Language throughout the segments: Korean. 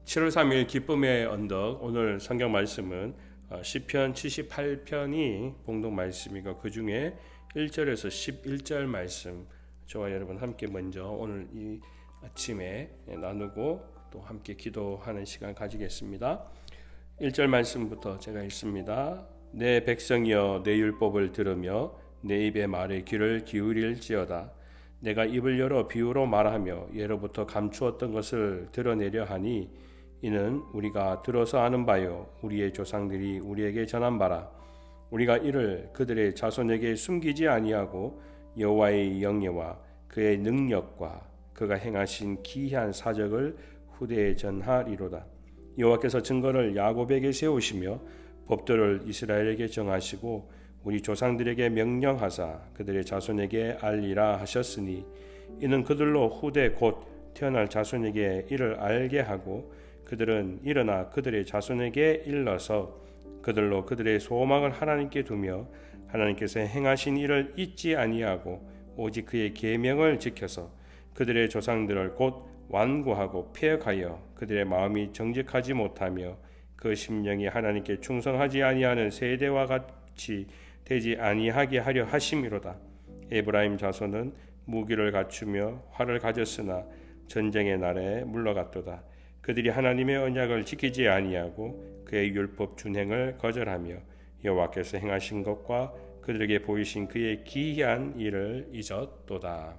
7월 3일 기쁨의 언덕. 오늘 성경 말씀은 시편 78편이 봉독 말씀이고 그 중에 1절에서 11절 말씀, 저와 여러분 함께 먼저 오늘 이 아침에 나누고 또 함께 기도하는 시간 가지겠습니다. 1절 말씀부터 제가 읽습니다. 내 백성이여, 내 율법을 들으며 내 입의 말에 귀를 기울일지어다. 내가 입을 열어 비유로 말하며 예로부터 감추었던 것을 드러내려 하니 이는 우리가 들어서 아는 바요, 우리의 조상들이 우리에게 전한 바라. 우리가 이를 그들의 자손에게 숨기지 아니하고 여호와의 영예와 그의 능력과 그가 행하신 기이한 사적을 후대에 전하리로다. 여호와께서 증거를 야곱에게 세우시며 법도를 이스라엘에게 정하시고 우리 조상들에게 명령하사 그들의 자손에게 알리라 하셨으니 이는 그들로 후대 곧 태어날 자손에게 이를 알게 하고 그들은 일어나 그들의 자손에게 일러서 그들로 그들의 소망을 하나님께 두며 하나님께서 행하신 일을 잊지 아니하고 오직 그의 계명을 지켜서 그들의 조상들을 곧 완고하고 폐역하여 그들의 마음이 정직하지 못하며 그 심령이 하나님께 충성하지 아니하는 세대와 같이 되지 아니하게 하려 하심이로다. 에브라임 자손은 무기를 갖추며 활을 가졌으나 전쟁의 날에 물러갔도다. 그들이 하나님의 언약을 지키지 아니하고 그의 율법 준행을 거절하며 여호와께서 행하신 것과 그들에게 보이신 그의 기이한 일을 잊었도다.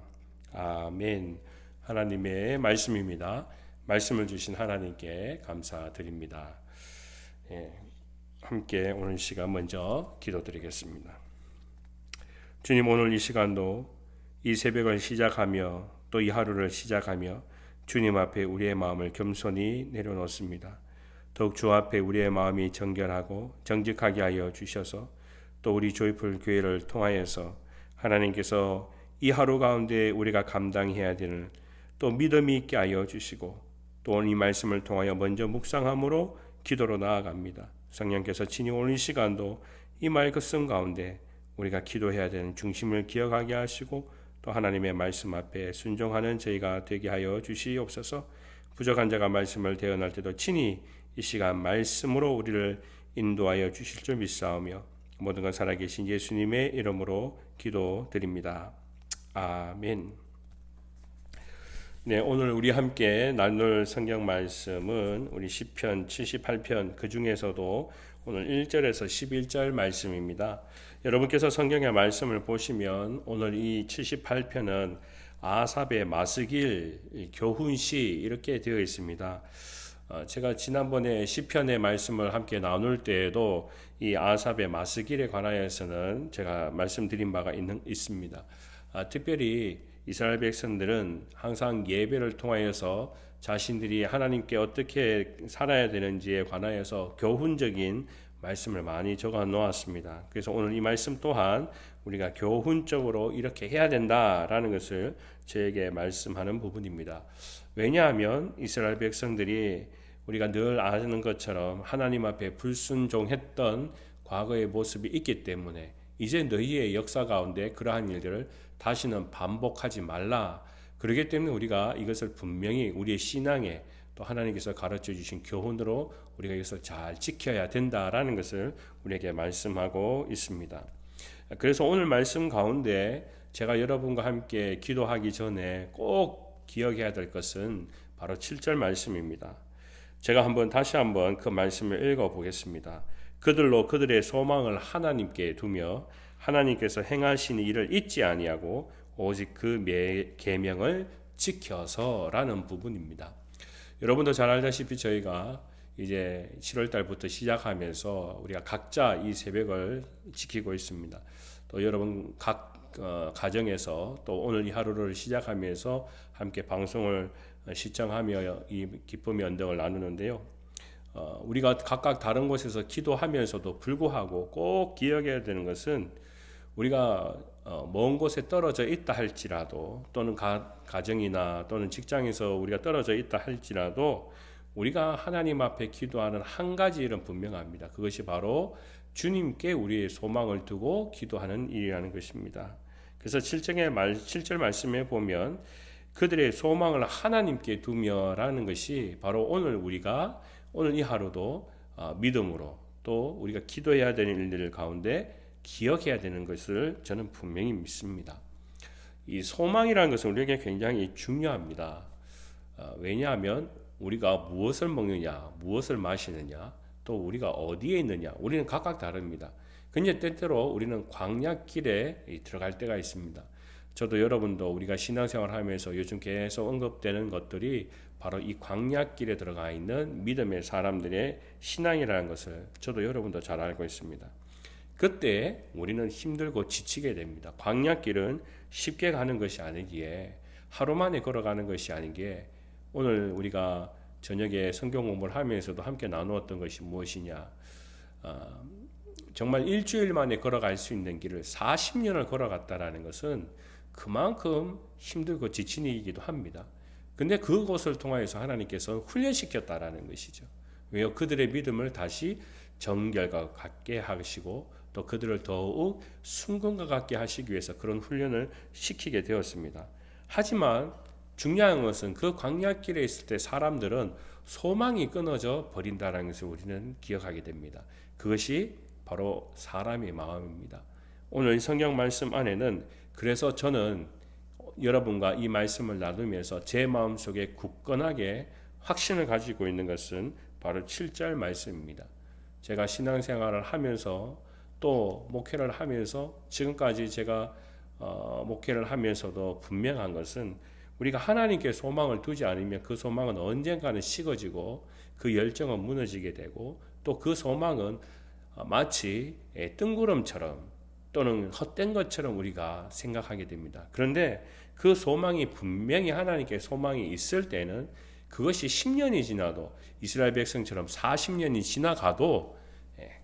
아멘. 하나님의 말씀입니다. 말씀을 주신 하나님께 감사드립니다. 함께 오늘 시간 먼저 기도드리겠습니다. 주님, 오늘 이 시간도 이 새벽을 시작하며 또 이 하루를 시작하며 주님 앞에 우리의 마음을 겸손히 내려놓습니다. 더욱 주 앞에 우리의 마음이 정결하고 정직하게 하여 주셔서 또 우리 조이풀 교회를 통하여서 하나님께서 이 하루 가운데 우리가 감당해야 되는 또 믿음이 있게 하여 주시고 또 오늘 이 말씀을 통하여 먼저 묵상함으로 기도로 나아갑니다. 성령께서 친히 오늘 이 시간도 이 말씀 가운데 우리가 기도해야 되는 중심을 기억하게 하시고 또 하나님의 말씀 앞에 순종하는 저희가 되게 하여 주시옵소서. 부족한 자가 말씀을 대언할 때도 친히 이 시간 말씀으로 우리를 인도하여 주실 줄 믿사오며 모든 것 살아계신 예수님의 이름으로 기도드립니다. 아멘. 네, 오늘 우리 함께 나눌 성경 말씀은 우리 시편 78편 그 중에서도 오늘 1절에서 11절 말씀입니다. 여러분께서 성경의 말씀을 보시면 오늘 이 78편은 아삽의 마스길 교훈시 이렇게 되어 있습니다. 제가 지난번에 시편의 말씀을 함께 나눌 때에도 이 아삽의 마스길에 관하여서는 제가 말씀드린 바가 있습니다. 특별히 이스라엘 백성들은 항상 예배를 통하여서 자신들이 하나님께 어떻게 살아야 되는지에 관하여서 교훈적인 말씀을 많이 적어 놓았습니다. 그래서 오늘 이 말씀 또한 우리가 교훈적으로 이렇게 해야 된다라는 것을 저에게 말씀하는 부분입니다. 왜냐하면 이스라엘 백성들이 우리가 늘 아는 것처럼 하나님 앞에 불순종했던 과거의 모습이 있기 때문에 이제 너희의 역사 가운데 그러한 일들을 다시는 반복하지 말라. 그렇기 때문에 우리가 이것을 분명히 우리의 신앙에 또 하나님께서 가르쳐 주신 교훈으로 우리가 이것을 잘 지켜야 된다라는 것을 우리에게 말씀하고 있습니다. 그래서 오늘 말씀 가운데 제가 여러분과 함께 기도하기 전에 꼭 기억해야 될 것은 바로 7절 말씀입니다. 제가 다시 한번 그 말씀을 읽어 보겠습니다. 그들로 그들의 소망을 하나님께 두며 하나님께서 행하신 일을 잊지 아니하고 오직 그 계명을 지켜서라는 부분입니다. 여러분도 잘 알다시피 저희가 이제 7월 달부터 시작하면서 우리가 각자 이 새벽을 지키고 있습니다. 또 여러분 각 가정에서 또 오늘 이 하루를 시작하면서 함께 방송을 시청하며 이 기쁨의 언덕을 나누는데요. 우리가 각각 다른 곳에서 기도하면서도 불구하고 꼭 기억해야 되는 것은 우리가 먼 곳에 떨어져 있다 할지라도 또는 가정이나 또는 직장에서 우리가 떨어져 있다 할지라도 우리가 하나님 앞에 기도하는 한 가지 일은 분명합니다. 그것이 바로 주님께 우리의 소망을 두고 기도하는 일이라는 것입니다. 그래서 7절 말씀에 보면 그들의 소망을 하나님께 두며라는 것이 바로 오늘 이 하루도 믿음으로 또 우리가 기도해야 되는 일들 가운데 기억해야 되는 것을 저는 분명히 믿습니다. 이 소망이라는 것은 우리에게 굉장히 중요합니다. 왜냐하면 우리가 무엇을 먹느냐, 무엇을 마시느냐, 또 우리가 어디에 있느냐, 우리는 각각 다릅니다. 근데 때때로 우리는 광야길에 들어갈 때가 있습니다. 저도 여러분도 우리가 신앙생활 하면서 요즘 계속 언급되는 것들이 바로 이 광야길에 들어가 있는 믿음의 사람들의 신앙이라는 것을 저도 여러분도 잘 알고 있습니다. 그때 우리는 힘들고 지치게 됩니다. 광야길은 쉽게 가는 것이 아니기에, 하루 만에 걸어가는 것이 아니기에, 오늘 우리가 저녁에 성경 공부를 하면서도 함께 나누었던 것이 무엇이냐, 정말 일주일 만에 걸어갈 수 있는 길을 40년을 걸어갔다라는 것은 그만큼 힘들고 지친 일이기도 합니다. 근데 그것을 통하여서 하나님께서 훈련시켰다라는 것이죠. 왜요? 그들의 믿음을 다시 정결과 같게 하시고 또 그들을 더욱 순금과 같게 하시기 위해서 그런 훈련을 시키게 되었습니다. 하지만 중요한 것은 그 광야길에 있을 때 사람들은 소망이 끊어져 버린다는 것을 우리는 기억하게 됩니다. 그것이 바로 사람의 마음입니다. 오늘 성경 말씀 안에는, 그래서 저는 여러분과 이 말씀을 나누면서 제 마음속에 굳건하게 확신을 가지고 있는 것은 바로 7절 말씀입니다. 제가 신앙생활을 하면서 또 목회를 하면서 지금까지 제가 목회를 하면서도 분명한 것은, 우리가 하나님께 소망을 두지 않으면 그 소망은 언젠가는 식어지고 그 열정은 무너지게 되고, 또 그 소망은 마치 뜬구름처럼 또는 헛된 것처럼 우리가 생각하게 됩니다. 그런데 그 소망이 분명히 하나님께 소망이 있을 때는 그것이 10년이 지나도, 이스라엘 백성처럼 40년이 지나가도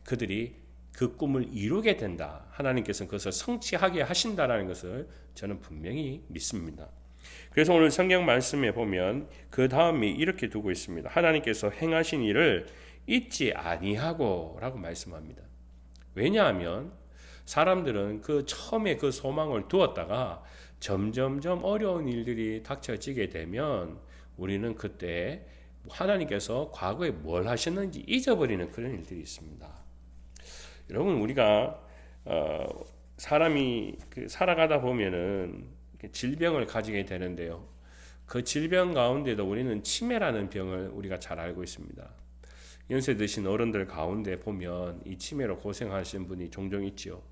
그들이 그 꿈을 이루게 된다. 하나님께서는 그것을 성취하게 하신다라는 것을 저는 분명히 믿습니다. 그래서 오늘 성경 말씀에 보면 그 다음이 이렇게 두고 있습니다. 하나님께서 행하신 일을 잊지 아니하고 라고 말씀합니다. 왜냐하면 사람들은 그 처음에 그 소망을 두었다가 점점점 어려운 일들이 닥쳐지게 되면 우리는 그때 하나님께서 과거에 뭘 하셨는지 잊어버리는 그런 일들이 있습니다. 여러분, 우리가 사람이 살아가다 보면은 질병을 가지게 되는데요. 그 질병 가운데도 우리는 치매라는 병을 우리가 잘 알고 있습니다. 연세 드신 어른들 가운데 보면 이 치매로 고생하시는 분이 종종 있죠.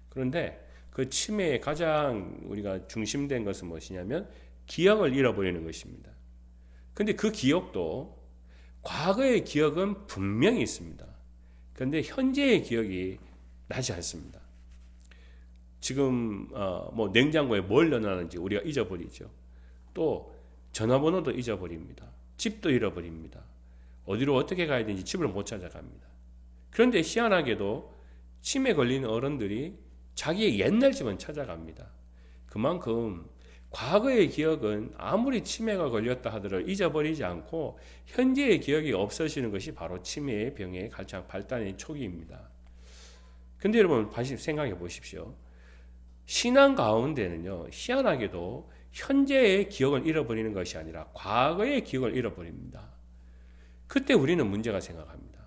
그런데 그 치매의 가장 우리가 중심된 것은 무엇이냐면 기억을 잃어버리는 것입니다. 근데 그 기억도, 과거의 기억은 분명히 있습니다. 그런데 현재의 기억이 나지 않습니다. 지금 뭐 냉장고에 뭘 넣어놨는지 우리가 잊어버리죠. 또 전화번호도 잊어버립니다. 집도 잃어버립니다. 어디로 어떻게 가야 되는지 집을 못 찾아갑니다. 그런데 희한하게도 치매 걸린 어른들이 자기의 옛날 집은 찾아갑니다. 그만큼 과거의 기억은 아무리 치매가 걸렸다 하더라도 잊어버리지 않고 현재의 기억이 없어지는 것이 바로 치매의 병의 가장 발단의 초기입니다. 근데 여러분 다시 생각해 보십시오. 신앙 가운데는요, 희한하게도 현재의 기억을 잃어버리는 것이 아니라 과거의 기억을 잃어버립니다. 그때 우리는 문제가 생각합니다.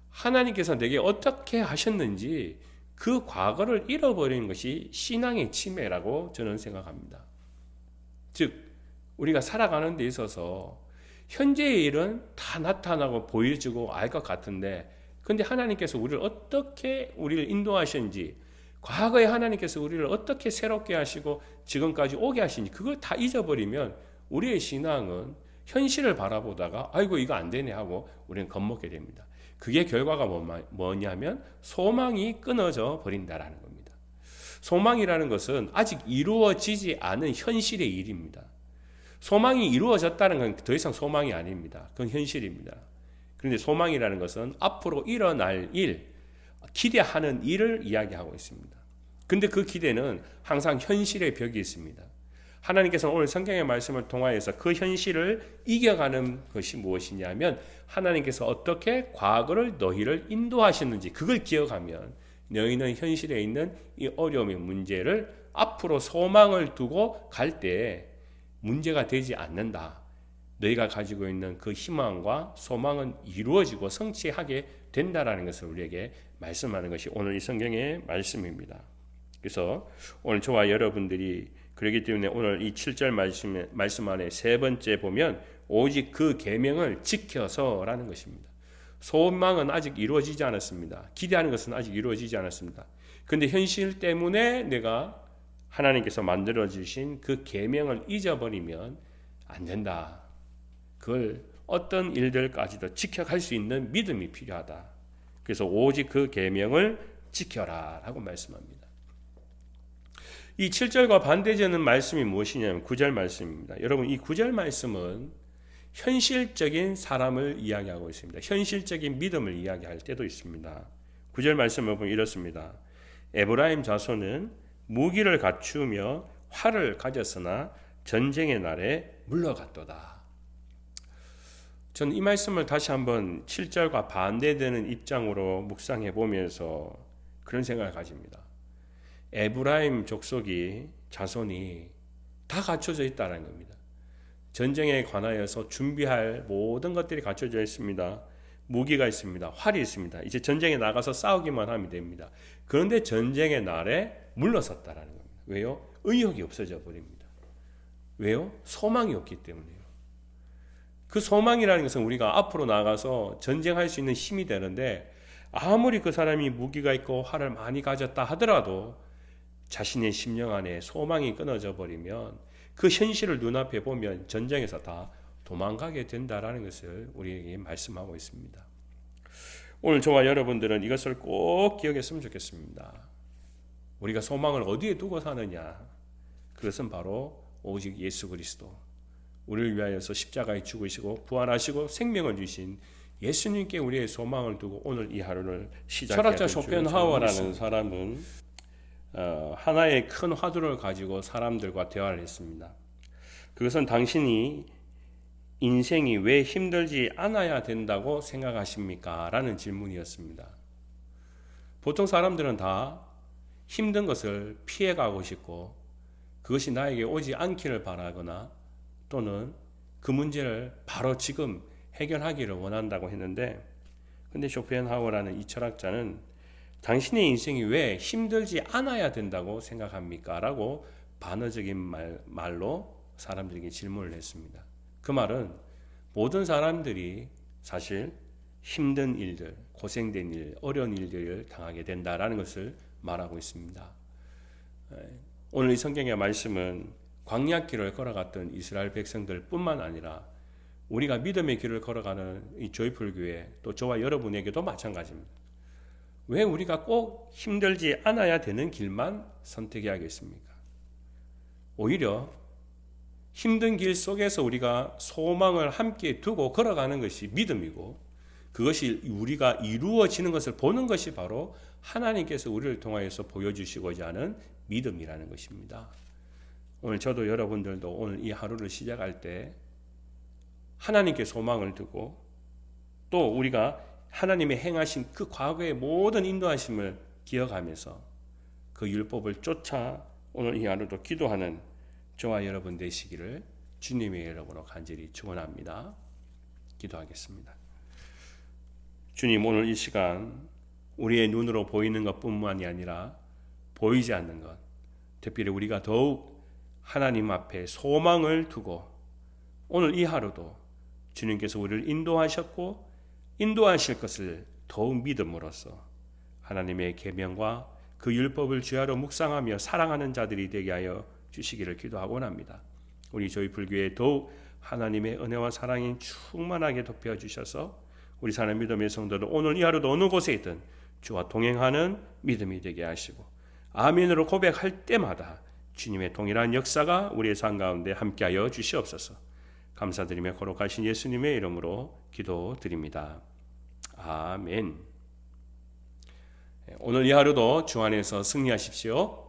하나님께서 내게 어떻게 하셨는지 그 과거를 잃어버리는 것이 신앙의 치매라고 저는 생각합니다. 즉, 우리가 살아가는 데 있어서 현재의 일은 다 나타나고 보여지고 알 것 같은데, 근데 하나님께서 우리를 인도하셨는지, 과거에 하나님께서 우리를 어떻게 새롭게 하시고 지금까지 오게 하신지 그걸 다 잊어버리면 우리의 신앙은 현실을 바라보다가 아이고 이거 안 되네 하고 우리는 겁먹게 됩니다. 그게 결과가 뭐냐면 소망이 끊어져 버린다라는 겁니다. 소망이라는 것은 아직 이루어지지 않은 현실의 일입니다. 소망이 이루어졌다는 건 더 이상 소망이 아닙니다. 그건 현실입니다. 그런데 소망이라는 것은 앞으로 일어날 일, 기대하는 일을 이야기하고 있습니다. 근데 그 기대는 항상 현실의 벽이 있습니다. 하나님께서는 오늘 성경의 말씀을 통하여서 그 현실을 이겨가는 것이 무엇이냐면 하나님께서 어떻게 과거를 너희를 인도하셨는지 그걸 기억하면 너희는 현실에 있는 이 어려움의 문제를 앞으로 소망을 두고 갈 때 문제가 되지 않는다. 너희가 가지고 있는 그 희망과 소망은 이루어지고 성취하게 된다라는 것을 우리에게 말씀하는 것이 오늘 이 성경의 말씀입니다. 그래서 오늘 저와 여러분들이 그렇기 때문에 오늘 이 7절 말씀 안에 세 번째 보면 오직 그 계명을 지켜서라는 것입니다. 소망은 아직 이루어지지 않았습니다. 기대하는 것은 아직 이루어지지 않았습니다. 그런데 현실 때문에 내가 하나님께서 만들어 주신 그 계명을 잊어버리면 안 된다. 그걸 어떤 일들까지도 지켜갈 수 있는 믿음이 필요하다. 그래서 오직 그 계명을 지켜라 라고 말씀합니다. 이 7절과 반대되는 말씀이 무엇이냐면 9절 말씀입니다. 여러분, 이 9절 말씀은 현실적인 사람을 이야기하고 있습니다. 현실적인 믿음을 이야기할 때도 있습니다. 9절 말씀을 보면 이렇습니다. 에브라임 자손은 무기를 갖추며 활을 가졌으나 전쟁의 날에 물러갔도다. 저는 이 말씀을 다시 한번 7절과 반대되는 입장으로 묵상해 보면서 그런 생각을 가집니다. 에브라임 족속이 자손이 다 갖춰져 있다는 겁니다. 전쟁에 관하여서 준비할 모든 것들이 갖춰져 있습니다. 무기가 있습니다. 활이 있습니다. 이제 전쟁에 나가서 싸우기만 하면 됩니다. 그런데 전쟁의 날에 물러섰다라는 겁니다. 왜요? 의욕이 없어져 버립니다. 왜요? 소망이 없기 때문이에요. 그 소망이라는 것은 우리가 앞으로 나가서 전쟁할 수 있는 힘이 되는데 아무리 그 사람이 무기가 있고 활을 많이 가졌다 하더라도 자신의 심령 안에 소망이 끊어져 버리면 그 현실을 눈앞에 보면 전쟁에서 다 도망가게 된다라는 것을 우리에게 말씀하고 있습니다. 오늘 저와 여러분들은 이것을 꼭 기억했으면 좋겠습니다. 우리가 소망을 어디에 두고 사느냐? 그것은 바로 오직 예수 그리스도, 우리를 위하여서 십자가에 죽으시고 부활하시고 생명을 주신 예수님께 우리의 소망을 두고 오늘 이 하루를 시작해야 됩니다. 철학자 쇼펜하우어라는 사람은 하나의 큰 화두를 가지고 사람들과 대화를 했습니다. 그것은 당신이 인생이 왜 힘들지 않아야 된다고 생각하십니까? 라는 질문이었습니다. 보통 사람들은 다 힘든 것을 피해가고 싶고 그것이 나에게 오지 않기를 바라거나 또는 그 문제를 바로 지금 해결하기를 원한다고 했는데, 근데 쇼펜하우어라는 이 철학자는 당신의 인생이 왜 힘들지 않아야 된다고 생각합니까? 라고 반어적인 말로 사람들에게 질문을 했습니다. 그 말은 모든 사람들이 사실 힘든 일들, 고생된 일, 어려운 일들을 당하게 된다라는 것을 말하고 있습니다. 오늘 이 성경의 말씀은 광야길을 걸어갔던 이스라엘 백성들 뿐만 아니라 우리가 믿음의 길을 걸어가는 이 조이풀 교회, 또 저와 여러분에게도 마찬가지입니다. 왜 우리가 꼭 힘들지 않아야 되는 길만 선택해야겠습니까? 오히려 힘든 길 속에서 우리가 소망을 함께 두고 걸어가는 것이 믿음이고, 그것이 우리가 이루어지는 것을 보는 것이 바로 하나님께서 우리를 통하여서 보여주시고자 하는 믿음이라는 것입니다. 오늘 저도 여러분들도 오늘 이 하루를 시작할 때 하나님께 소망을 두고 또 우리가 하나님의 행하신 그 과거의 모든 인도하심을 기억하면서 그 율법을 쫓아 오늘 이 하루도 기도하는 저와 여러분 되시기를 주님의 이름으로 간절히 축원합니다. 기도하겠습니다. 주님, 오늘 이 시간 우리의 눈으로 보이는 것뿐만이 아니라 보이지 않는 것, 특별히 우리가 더욱 하나님 앞에 소망을 두고 오늘 이 하루도 주님께서 우리를 인도하셨고 인도하실 것을 더욱 믿음으로써 하나님의 계명과 그 율법을 주야로 묵상하며 사랑하는 자들이 되게 하여 주시기를 기도하고 합니다. 우리 조이풀교회 더욱 하나님의 은혜와 사랑이 충만하게 덮여주셔서 우리 사는 믿음의 성도들 오늘 이 하루도 어느 곳에 있든 주와 동행하는 믿음이 되게 하시고 아멘으로 고백할 때마다 주님의 동일한 역사가 우리의 삶 가운데 함께하여 주시옵소서. 감사드리며 거룩하신 예수님의 이름으로 기도드립니다. 아멘. 오늘 이 하루도 주 안에서 승리하십시오.